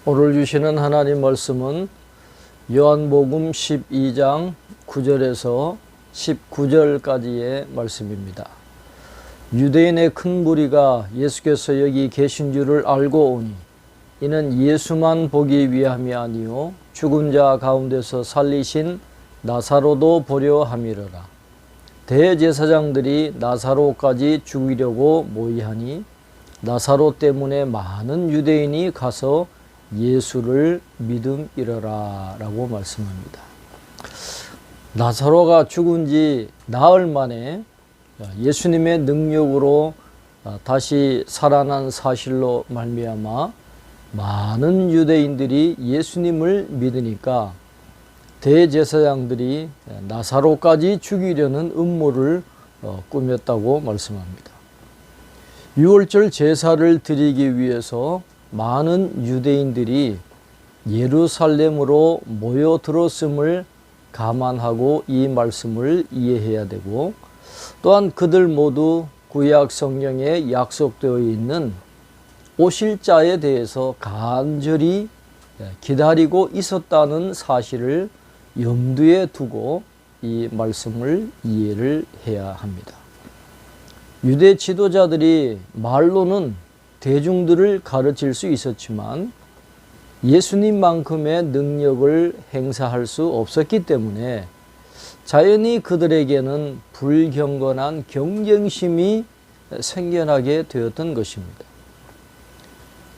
오늘 주시는 하나님 말씀은 요한복음 12장 9절에서 19절까지의 말씀입니다. 유대인의 큰 무리가 예수께서 여기 계신 줄을 알고 오니 이는 예수만 보기 위함이 아니요 죽은 자 가운데서 살리신 나사로도 보려 함이로라. 대제사장들이 나사로까지 죽이려고 모의하니 나사로 때문에 많은 유대인이 가서 예수를 믿음이러라 라고 말씀합니다. 나사로가 죽은 지 나흘 만에 예수님의 능력으로 다시 살아난 사실로 말미암아 많은 유대인들이 예수님을 믿으니까 대제사장들이 나사로까지 죽이려는 음모를 꾸몄다고 말씀합니다. 유월절 제사를 드리기 위해서 많은 유대인들이 예루살렘으로 모여들었음을 감안하고 이 말씀을 이해해야 되고, 또한 그들 모두 구약 성경에 약속되어 있는 오실 자에 대해서 간절히 기다리고 있었다는 사실을 염두에 두고 이 말씀을 이해를 해야 합니다. 유대 지도자들이 말로는 대중들을 가르칠 수 있었지만 예수님만큼의 능력을 행사할 수 없었기 때문에 자연히 그들에게는 불경건한 경쟁심이 생겨나게 되었던 것입니다.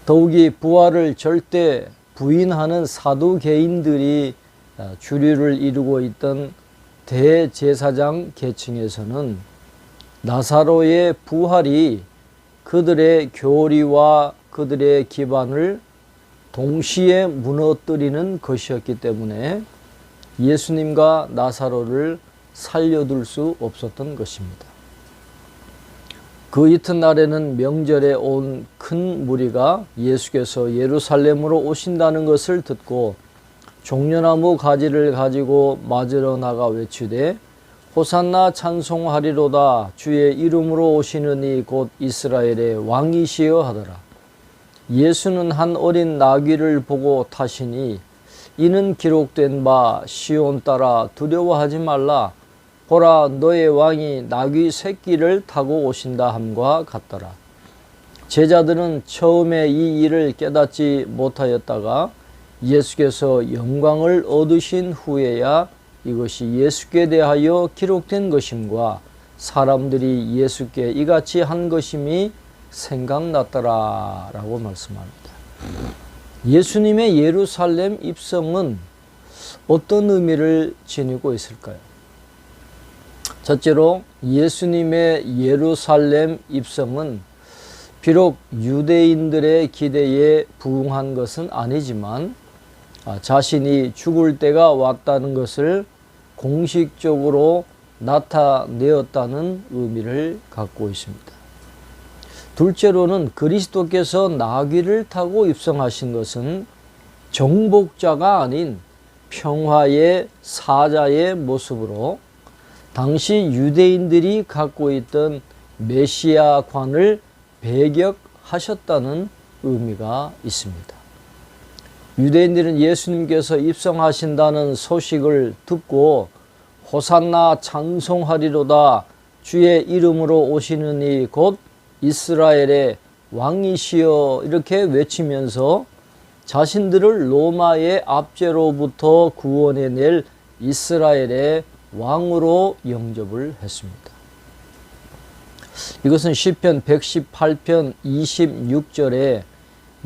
더욱이 부활을 절대 부인하는 사두개인들이 주류를 이루고 있던 대제사장 계층에서는 나사로의 부활이 그들의 교리와 그들의 기반을 동시에 무너뜨리는 것이었기 때문에 예수님과 나사로를 살려둘 수 없었던 것입니다. 그 이튿날에는 명절에 온 큰 무리가 예수께서 예루살렘으로 오신다는 것을 듣고 종려나무 가지를 가지고 맞으러 나가 외치되 호산나 찬송하리로다 주의 이름으로 오시는 이 곧 이스라엘의 왕이시여 하더라. 예수는 한 어린 나귀를 보고 타시니 이는 기록된 바 시온 딸아 두려워하지 말라 보라 너의 왕이 나귀 새끼를 타고 오신다 함과 같더라. 제자들은 처음에 이 일을 깨닫지 못하였다가 예수께서 영광을 얻으신 후에야 이것이 예수께 대하여 기록된 것임과 사람들이 예수께 이같이 한 것임이 생각났더라 라고 말씀합니다. 예수님의 예루살렘 입성은 어떤 의미를 지니고 있을까요? 첫째로 예수님의 예루살렘 입성은 비록 유대인들의 기대에 부응한 것은 아니지만 자신이 죽을 때가 왔다는 것을 공식적으로 나타내었다는 의미를 갖고 있습니다. 둘째로는 그리스도께서 나귀를 타고 입성하신 것은 정복자가 아닌 평화의 사자의 모습으로 당시 유대인들이 갖고 있던 메시아관을 배격하셨다는 의미가 있습니다. 유대인들은 예수님께서 입성하신다는 소식을 듣고 호산나 찬송하리로다 주의 이름으로 오시는 이 곧 이스라엘의 왕이시여 이렇게 외치면서 자신들을 로마의 압제로부터 구원해낼 이스라엘의 왕으로 영접을 했습니다. 이것은 시편 118편 26절에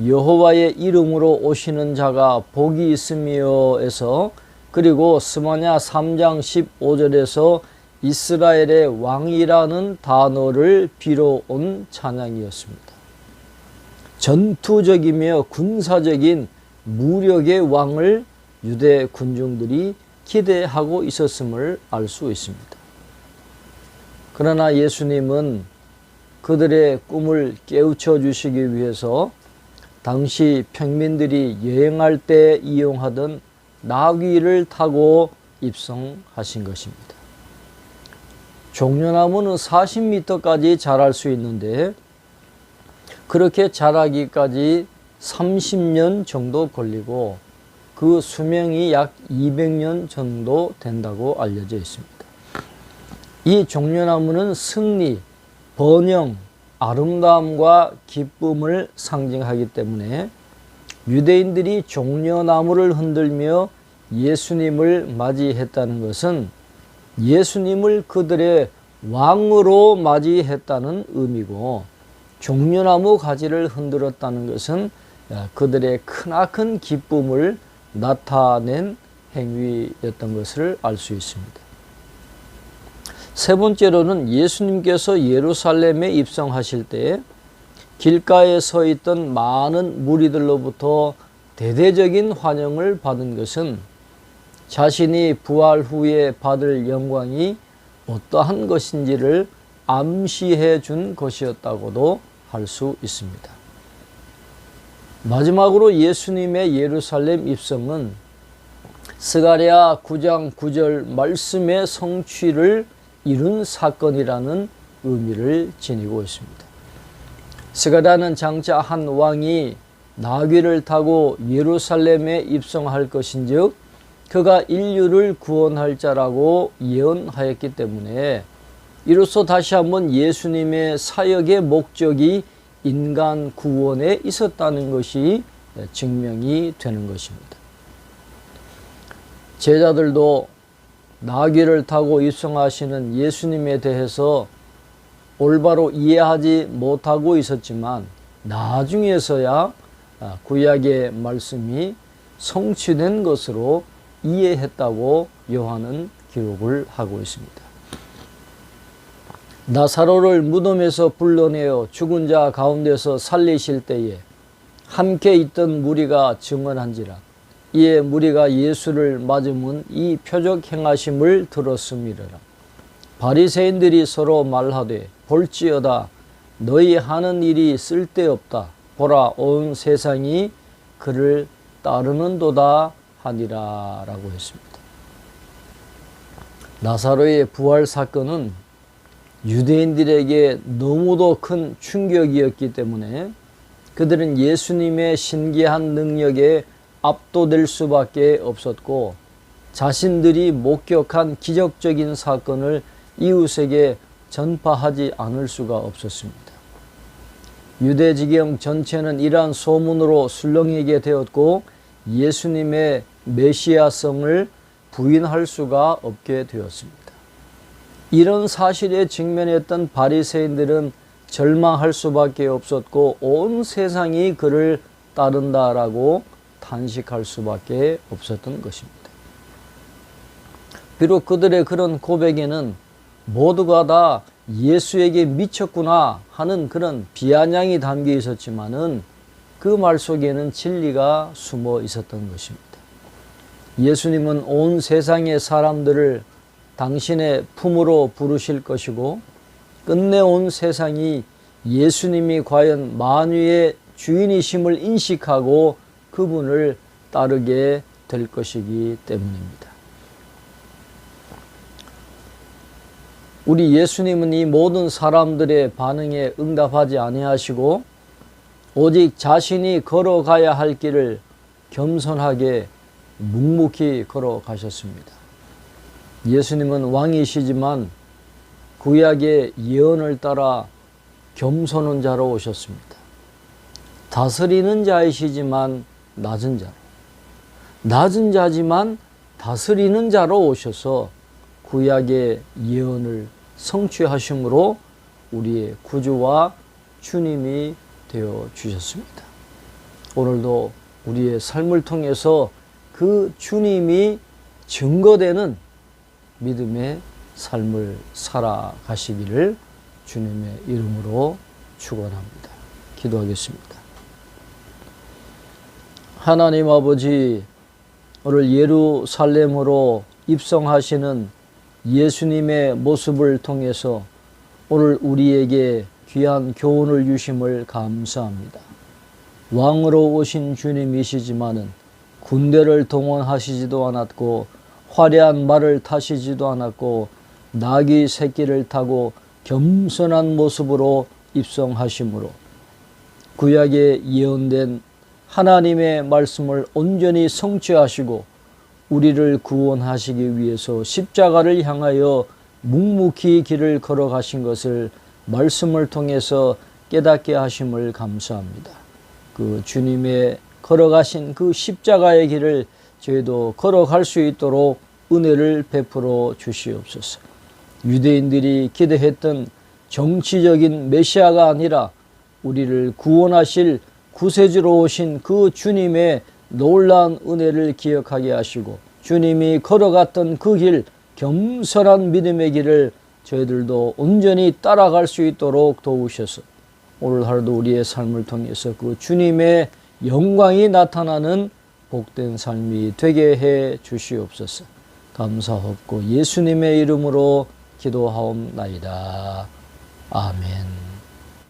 여호와의 이름으로 오시는 자가 복이 있으며에서, 그리고 스마냐 3장 15절에서 이스라엘의 왕이라는 단어를 빌어온 찬양이었습니다. 전투적이며 군사적인 무력의 왕을 유대 군중들이 기대하고 있었음을 알 수 있습니다. 그러나 예수님은 그들의 꿈을 깨우쳐 주시기 위해서 당시 평민들이 여행할 때 이용하던 나귀를 타고 입성하신 것입니다. 종려나무는 40m까지 자랄 수 있는데 그렇게 자라기까지 30년 정도 걸리고 그 수명이 약 200년 정도 된다고 알려져 있습니다. 이 종려나무는 승리, 번영, 아름다움과 기쁨을 상징하기 때문에 유대인들이 종려나무를 흔들며 예수님을 맞이했다는 것은 예수님을 그들의 왕으로 맞이했다는 의미고, 종려나무 가지를 흔들었다는 것은 그들의 크나큰 기쁨을 나타낸 행위였던 것을 알 수 있습니다. 세 번째로는 예수님께서 예루살렘에 입성하실 때 길가에 서 있던 많은 무리들로부터 대대적인 환영을 받은 것은 자신이 부활 후에 받을 영광이 어떠한 것인지를 암시해 준 것이었다고도 할 수 있습니다. 마지막으로 예수님의 예루살렘 입성은 스가랴 9장 9절 말씀의 성취를 이룬 사건이라는 의미를 지니고 있습니다. 스가랴는 장차 한 왕이 나귀를 타고 예루살렘에 입성할 것인즉 그가 인류를 구원할 자라고 예언하였기 때문에 이로써 다시 한번 예수님의 사역의 목적이 인간 구원에 있었다는 것이 증명이 되는 것입니다. 제자들도 나귀를 타고 입성하시는 예수님에 대해서 올바로 이해하지 못하고 있었지만 나중에서야 구약의 말씀이 성취된 것으로 이해했다고 요한은 기록을 하고 있습니다. 나사로를 무덤에서 불러내어 죽은 자 가운데서 살리실 때에 함께 있던 무리가 증언한지라. 이에 무리가 예수를 맞으면 이 표적 행하심을 들었음이라. 바리새인들이 서로 말하되 볼지어다 너희 하는 일이 쓸데없다. 보라 온 세상이 그를 따르는도다 하니라 라고 했습니다. 나사로의 부활 사건은 유대인들에게 너무도 큰 충격이었기 때문에 그들은 예수님의 신기한 능력에 압도될 수밖에 없었고 자신들이 목격한 기적적인 사건을 이웃에게 전파하지 않을 수가 없었습니다. 유대지경 전체는 이러한 소문으로 술렁이게 되었고 예수님의 메시아성을 부인할 수가 없게 되었습니다. 이런 사실에 직면했던 바리새인들은 절망할 수밖에 없었고 온 세상이 그를 따른다라고 탄식할 수밖에 없었던 것입니다. 비록 그들의 그런 고백에는 모두가 다 예수에게 미쳤구나 하는 그런 비아냥이 담겨 있었지만은 그 말 속에는 진리가 숨어 있었던 것입니다. 예수님은 온 세상의 사람들을 당신의 품으로 부르실 것이고 끝내 온 세상이 예수님이 과연 만유의 주인이심을 인식하고 그분을 따르게 될 것이기 때문입니다. 우리 예수님은 이 모든 사람들의 반응에 응답하지 아니하시고 오직 자신이 걸어가야 할 길을 겸손하게 묵묵히 걸어가셨습니다. 예수님은 왕이시지만 구약의 예언을 따라 겸손한 자로 오셨습니다. 다스리는 자이시지만 낮은 자로, 낮은 자지만 다스리는 자로 오셔서 구약의 예언을 성취하심으로 우리의 구주와 주님이 되어 주셨습니다. 오늘도 우리의 삶을 통해서 그 주님이 증거되는 믿음의 삶을 살아가시기를 주님의 이름으로 축원합니다. 기도하겠습니다. 하나님 아버지, 오늘 예루살렘으로 입성하시는 예수님의 모습을 통해서 오늘 우리에게 귀한 교훈을 주심을 감사합니다. 왕으로 오신 주님이시지만은 군대를 동원하시지도 않았고 화려한 말을 타시지도 않았고 나귀 새끼를 타고 겸손한 모습으로 입성하심으로 구약에 예언된 하나님의 말씀을 온전히 성취하시고 우리를 구원하시기 위해서 십자가를 향하여 묵묵히 길을 걸어가신 것을 말씀을 통해서 깨닫게 하심을 감사합니다. 그 주님의 걸어가신 그 십자가의 길을 저희도 걸어갈 수 있도록 은혜를 베풀어 주시옵소서. 유대인들이 기대했던 정치적인 메시아가 아니라 우리를 구원하실 구세주로 오신 그 주님의 놀라운 은혜를 기억하게 하시고 주님이 걸어갔던 그 길, 겸손한 믿음의 길을 저희들도 온전히 따라갈 수 있도록 도우셔서 오늘 하루도 우리의 삶을 통해서 그 주님의 영광이 나타나는 복된 삶이 되게 해 주시옵소서. 감사하옵고 예수님의 이름으로 기도하옵나이다. 아멘.